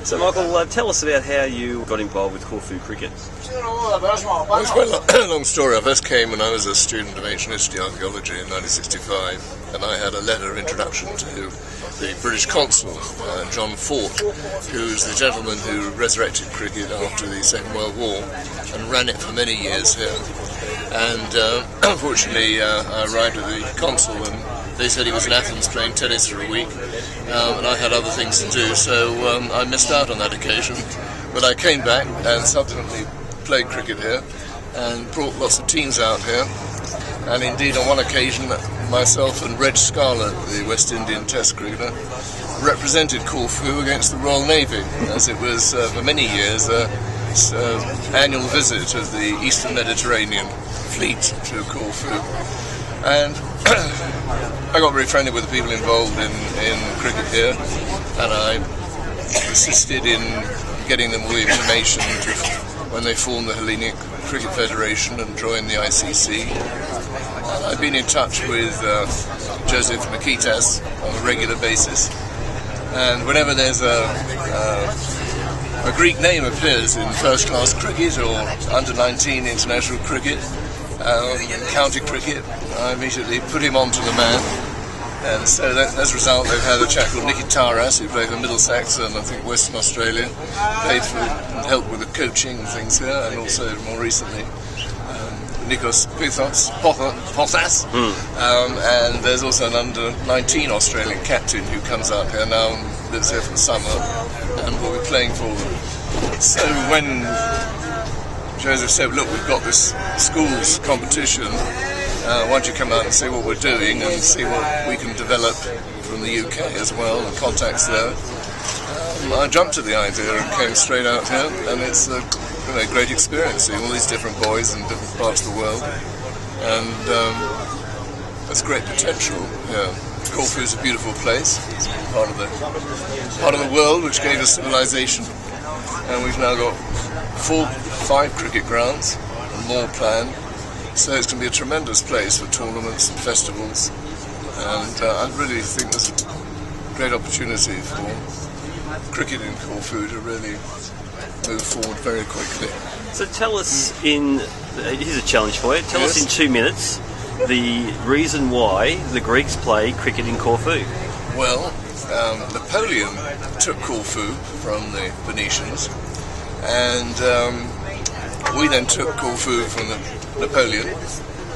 So Michael, tell us about how you got involved with Corfu cricket. Well, it's quite a long story. I first came when I was a student of ancient history archaeology in 1965, and I had a letter of introduction to the British consul, John Fort, who's the gentleman who resurrected cricket after the Second World War and ran it for many years here. And unfortunately, I arrived at the consul and they said he was in Athens playing tennis for a week, and I had other things to do, so I missed out on that occasion. But I came back and subsequently played cricket here and brought lots of teams out here. And indeed, on one occasion, myself and Reg Scarlett, the West Indian Test cricketer, represented Corfu against the Royal Navy, as it was for many years an annual visit of the Eastern Mediterranean fleet to Corfu. And I got very friendly with the people involved in cricket here, and I assisted in getting them all the information when they formed the Hellenic Cricket Federation and joined the ICC. And I've been in touch with Joseph Makitas on a regular basis, and whenever there's a Greek name appears in first-class cricket or under-19 international cricket, county cricket, I immediately put him onto the man. And so as a result, they've had a chap called Nicky Taras, who played for Middlesex and I think Western Australia, played for and helped with the coaching and things here, and also more recently Nikos Pothas. And there's also an under-19 Australian captain who comes up here now and lives here for the summer and will be playing for them. So when Joseph said, look, we've got this schools competition, why don't you come out and see what we're doing and see what we can develop from the UK as well, and contacts there. I jumped at the idea and came straight out here, and it's a great experience seeing all these different boys in different parts of the world, and there's great potential here. Corfu is a beautiful place. It's part of the world which gave us civilization, and we've now got 5 cricket grounds and more planned. So it's going to be a tremendous place for tournaments and festivals, and I really think there's a great opportunity for cricket in Corfu to really move forward very quickly. So tell us here's a challenge for you, tell us in 2 minutes the reason why the Greeks play cricket in Corfu. Well, Napoleon took Corfu from the Venetians, and we then took Corfu from Napoleon,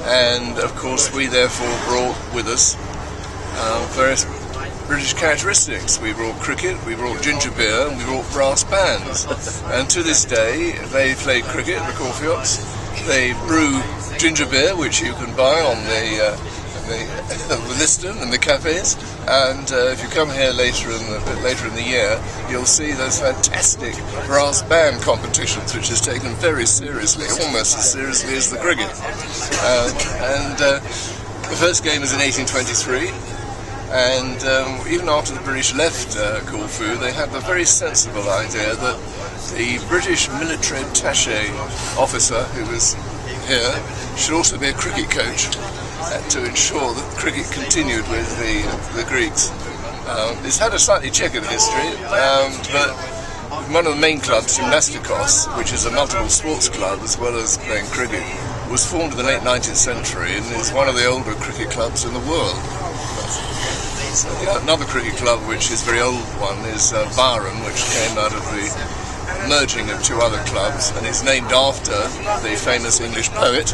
and of course we therefore brought with us various British characteristics. We brought cricket, we brought ginger beer, and we brought brass bands. And to this day they play cricket, the Corfiots. They brew ginger beer, which you can buy on the Liston and the cafes, and if you come here later in the year, you'll see those fantastic brass band competitions, which is taken very seriously, almost as seriously as the cricket. The first game is in 1823, and even after the British left Corfu, they had the very sensible idea that the British military attaché officer who was here should also be a cricket coach, to ensure that cricket continued with the Greeks. It's had a slightly checkered history, but one of the main clubs, Gymnastikos, which is a multiple sports club as well as playing cricket, was formed in the late 19th century and is one of the older cricket clubs in the world. Another cricket club, which is a very old one, is Byron, which came out of the merging of 2 other clubs, and is named after the famous English poet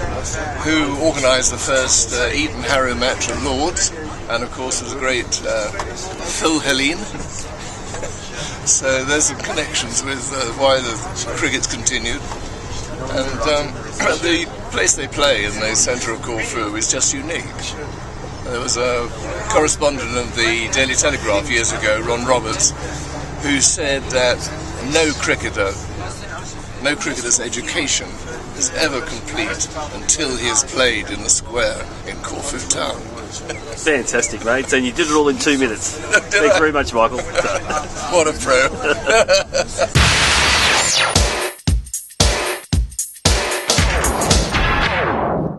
who organised the first Eden-Harrow match at Lord's, and of course was a great Philhellene. So there's some connections with why the cricket's continued. And the place they play in the centre of Corfu is just unique. There was a correspondent of the Daily Telegraph years ago, Ron Roberts, who said that no cricketer's education is ever complete until he has played in the square in Corfu town. Fantastic, mate. And you did it all in 2 minutes. Thanks very much, Michael. What a pro.